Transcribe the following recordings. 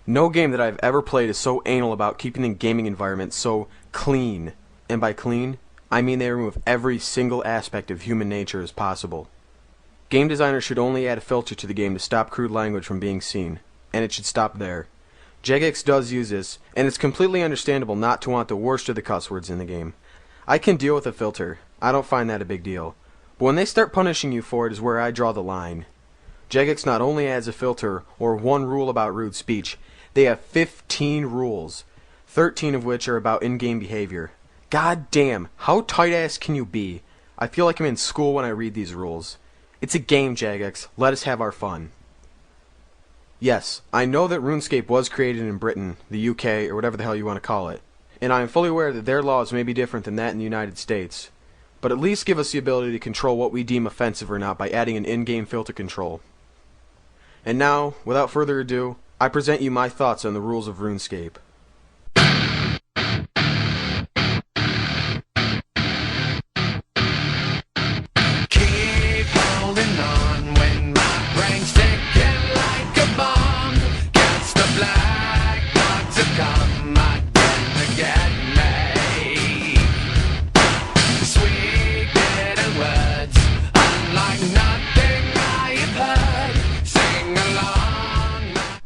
No game that I've ever played is so anal about keeping the gaming environment so clean. And by clean, I mean they remove every single aspect of human nature as possible. Game designers should only add a filter to the game to stop crude language from being seen, and it should stop there. Jagex does use this, and it's completely understandable not to want the worst of the cuss words in the game. I can deal with a filter, I don't find that a big deal. But when they start punishing you for it is where I draw the line. Jagex not only adds a filter or one rule about rude speech, they have 15 rules, 13 of which are about in-game behavior. God damn, how tight-ass can you be? I feel like I'm in school when I read these rules. It's a game, Jagex. Let us have our fun. Yes, I know that RuneScape was created in Britain, the UK, or whatever the hell you want to call it, and I am fully aware that their laws may be different than that in the United States. But at least give us the ability to control what we deem offensive or not by adding an in-game filter control. And now, without further ado, I present you my thoughts on the rules of RuneScape. Keep holding on when my brain's ticking like a bomb. Guess the black bugs have come again to get me. Sweet little words, unlike nothing I have heard. Sing along.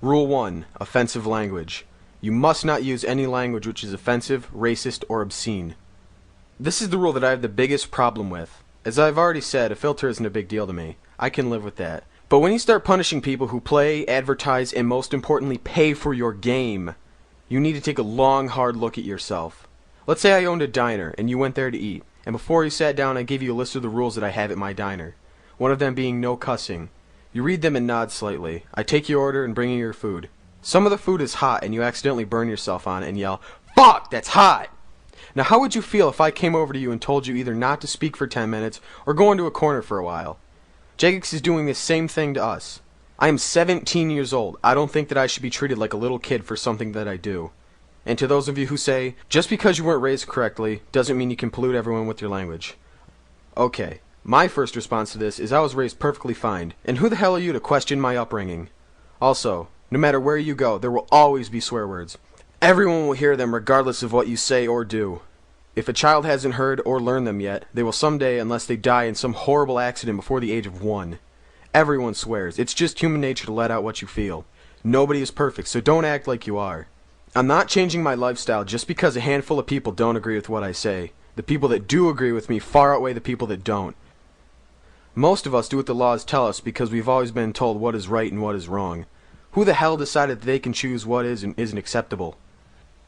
Rule 1. Offensive language. You must not use any language which is offensive, racist, or obscene. This is the rule that I have the biggest problem with. As I've already said, a filter isn't a big deal to me. I can live with that. But when you start punishing people who play, advertise, and most importantly pay for your game, you need to take a long, hard look at yourself. Let's say I owned a diner, and you went there to eat, and before you sat down I gave you a list of the rules that I have at my diner. One of them being no cussing. You read them and nod slightly. I take your order and bring you your food. Some of the food is hot and you accidentally burn yourself on it and yell, "Fuck, that's hot!" Now how would you feel if I came over to you and told you either not to speak for 10 minutes or go into a corner for a while? Jagex is doing the same thing to us. I am 17 years old. I don't think that I should be treated like a little kid for something that I do. And to those of you who say, just because you weren't raised correctly doesn't mean you can pollute everyone with your language. Okay. My first response to this is I was raised perfectly fine, and who the hell are you to question my upbringing? Also, no matter where you go, there will always be swear words. Everyone will hear them regardless of what you say or do. If a child hasn't heard or learned them yet, they will someday unless they die in some horrible accident before the age of 1. Everyone swears. It's just human nature to let out what you feel. Nobody is perfect, so don't act like you are. I'm not changing my lifestyle just because a handful of people don't agree with what I say. The people that do agree with me far outweigh the people that don't. Most of us do what the laws tell us because we've always been told what is right and what is wrong. Who the hell decided that they can choose what is and isn't acceptable?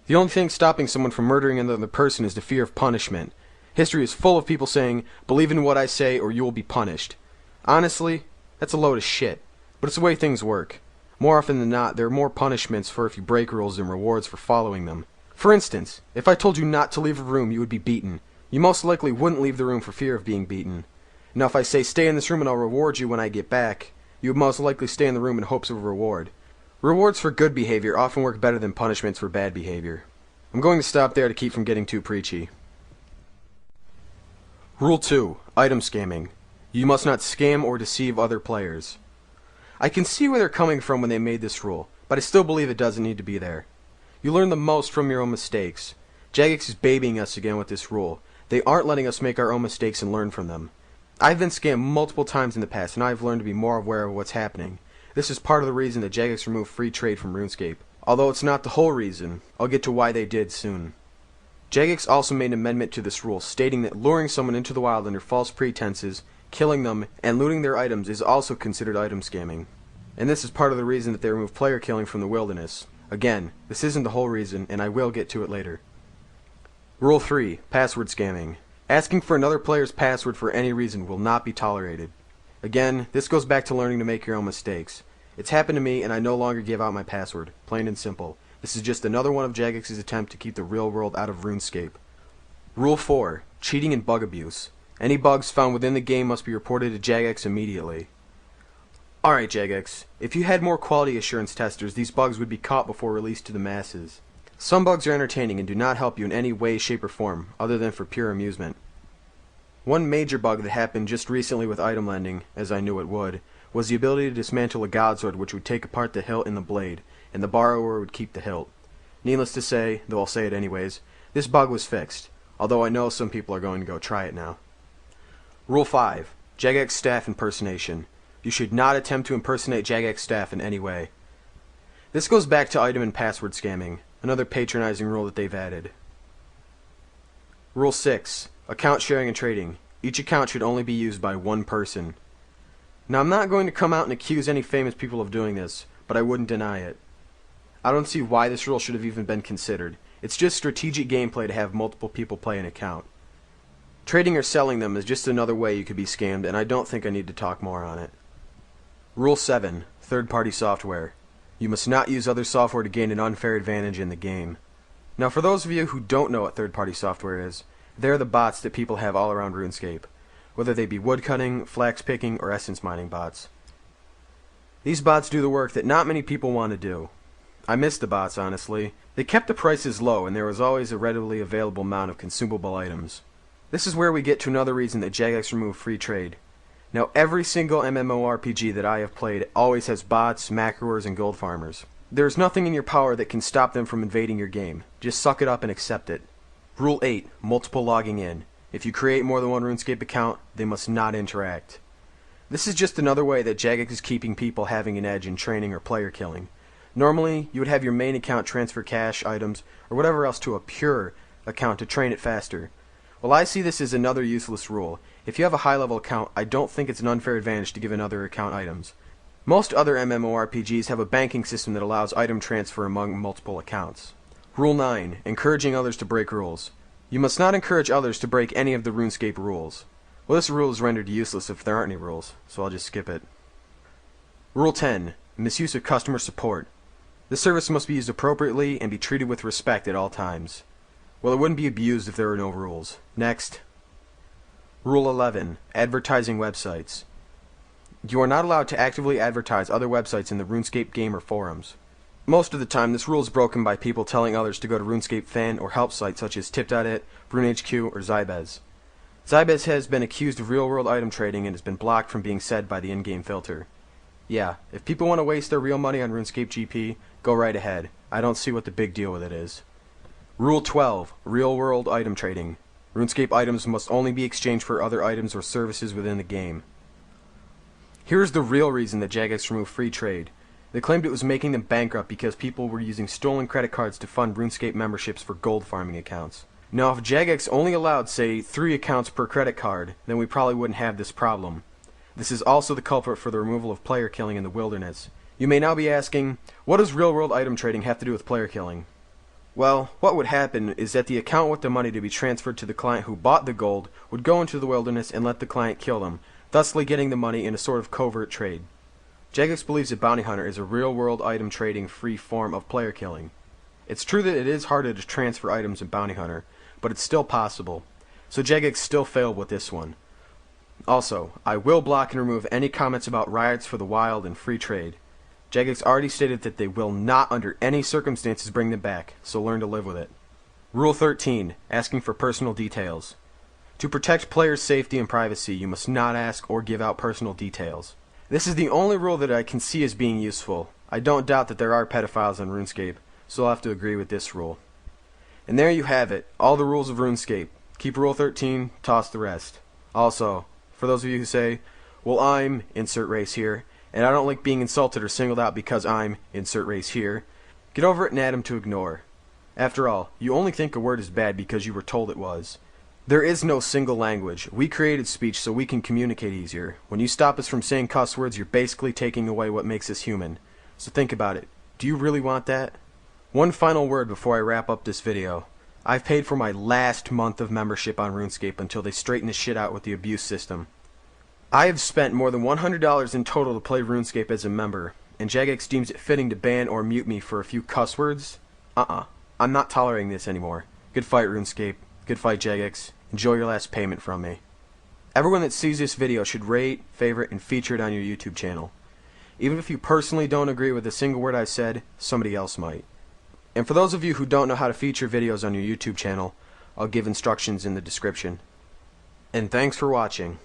The only thing stopping someone from murdering another person is the fear of punishment. History is full of people saying, "Believe in what I say or you will be punished." Honestly, that's a load of shit. But it's the way things work. More often than not, there are more punishments for if you break rules than rewards for following them. For instance, if I told you not to leave a room, you would be beaten. You most likely wouldn't leave the room for fear of being beaten. Now if I say stay in this room and I'll reward you when I get back, you would most likely stay in the room in hopes of a reward. Rewards for good behavior often work better than punishments for bad behavior. I'm going to stop there to keep from getting too preachy. Rule 2. Item scamming. You must not scam or deceive other players. I can see where they're coming from when they made this rule, but I still believe it doesn't need to be there. You learn the most from your own mistakes. Jagex is babying us again with this rule. They aren't letting us make our own mistakes and learn from them. I've been scammed multiple times in the past, and I've learned to be more aware of what's happening. This is part of the reason that Jagex removed free trade from RuneScape. Although it's not the whole reason, I'll get to why they did soon. Jagex also made an amendment to this rule, stating that luring someone into the wild under false pretenses, killing them, and looting their items is also considered item scamming. And this is part of the reason that they removed player killing from the wilderness. Again, this isn't the whole reason, and I will get to it later. Rule 3. Password scamming. Asking for another player's password for any reason will not be tolerated. Again, this goes back to learning to make your own mistakes. It's happened to me and I no longer give out my password, plain and simple. This is just another one of Jagex's attempt to keep the real world out of RuneScape. Rule 4. Cheating and bug abuse. Any bugs found within the game must be reported to Jagex immediately. Alright Jagex, if you had more quality assurance testers, these bugs would be caught before released to the masses. Some bugs are entertaining and do not help you in any way, shape, or form, other than for pure amusement. One major bug that happened just recently with item lending, as I knew it would, was the ability to dismantle a godsword which would take apart the hilt and the blade, and the borrower would keep the hilt. Needless to say, though I'll say it anyways, this bug was fixed, although I know some people are going to go try it now. Rule 5. Jagex staff impersonation. You should not attempt to impersonate Jagex staff in any way. This goes back to item and password scamming, another patronizing rule that they've added. Rule 6. Account sharing and trading. Each account should only be used by one person. Now I'm not going to come out and accuse any famous people of doing this, but I wouldn't deny it. I don't see why this rule should have even been considered. It's just strategic gameplay to have multiple people play an account. Trading or selling them is just another way you could be scammed, and I don't think I need to talk more on it. Rule 7. Third-party software. You must not use other software to gain an unfair advantage in the game. Now for those of you who don't know what third-party software is, they're the bots that people have all around RuneScape, whether they be woodcutting, flax picking, or essence mining bots. These bots do the work that not many people want to do. I miss the bots, honestly. They kept the prices low, and there was always a readily available amount of consumable items. This is where we get to another reason that Jagex removed free trade. Now every single MMORPG that I have played always has bots, macroers, and gold farmers. There's nothing in your power that can stop them from invading your game. Just suck it up and accept it. Rule 8. Multiple logging in. If you create more than one RuneScape account, they must not interact. This is just another way that Jagex is keeping people having an edge in training or player killing. Normally, you would have your main account transfer cash, items, or whatever else to a pure account to train it faster. Well, I see this as another useless rule. If you have a high-level account, I don't think it's an unfair advantage to give another account items. Most other MMORPGs have a banking system that allows item transfer among multiple accounts. Rule 9. Encouraging others to break rules. You must not encourage others to break any of the RuneScape rules. Well, this rule is rendered useless if there aren't any rules, so I'll just skip it. Rule 10. Misuse of customer support. This service must be used appropriately and be treated with respect at all times. Well, it wouldn't be abused if there were no rules. Next. Rule 11. Advertising websites. You are not allowed to actively advertise other websites in the RuneScape game or forums. Most of the time, this rule is broken by people telling others to go to RuneScape fan or help sites such as Tip.it, RuneHQ, or Zybez. Zybez has been accused of real-world item trading and has been blocked from being said by the in-game filter. Yeah, if people want to waste their real money on RuneScape GP, go right ahead. I don't see what the big deal with it is. Rule 12. Real-world item trading. RuneScape items must only be exchanged for other items or services within the game. Here's the real reason that Jagex removed free trade. They claimed it was making them bankrupt because people were using stolen credit cards to fund RuneScape memberships for gold farming accounts. Now, if Jagex only allowed, say, 3 accounts per credit card, then we probably wouldn't have this problem. This is also the culprit for the removal of player killing in the wilderness. You may now be asking, what does real-world item trading have to do with player killing? Well, what would happen is that the account with the money to be transferred to the client who bought the gold would go into the wilderness and let the client kill them, thusly getting the money in a sort of covert trade. Jagex believes that Bounty Hunter is a real-world item trading free form of player killing. It's true that it is harder to transfer items in Bounty Hunter, but it's still possible. So Jagex still failed with this one. Also, I will block and remove any comments about riots for the wild and free trade. Jagex already stated that they will not under any circumstances bring them back, so learn to live with it. Rule 13. Asking for personal details. To protect players' safety and privacy, you must not ask or give out personal details. This is the only rule that I can see as being useful. I don't doubt that there are pedophiles on RuneScape, so I'll have to agree with this rule. And there you have it, all the rules of RuneScape. Keep Rule 13, toss the rest. Also, for those of you who say, well, I'm insert race here, and I don't like being insulted or singled out because I'm insert race here, get over it and add them to ignore. After all, you only think a word is bad because you were told it was. There is no single language. We created speech so we can communicate easier. When you stop us from saying cuss words, you're basically taking away what makes us human. So think about it. Do you really want that? One final word before I wrap up this video. I've paid for my last month of membership on RuneScape until they straighten this shit out with the abuse system. I have spent more than $100 in total to play RuneScape as a member, and Jagex deems it fitting to ban or mute me for a few cuss words? I'm not tolerating this anymore. Good fight, RuneScape. Good fight, Jagex. Enjoy your last payment from me. Everyone that sees this video should rate, favorite, and feature it on your YouTube channel. Even if you personally don't agree with a single word I said, somebody else might. And for those of you who don't know how to feature videos on your YouTube channel, I'll give instructions in the description. And thanks for watching.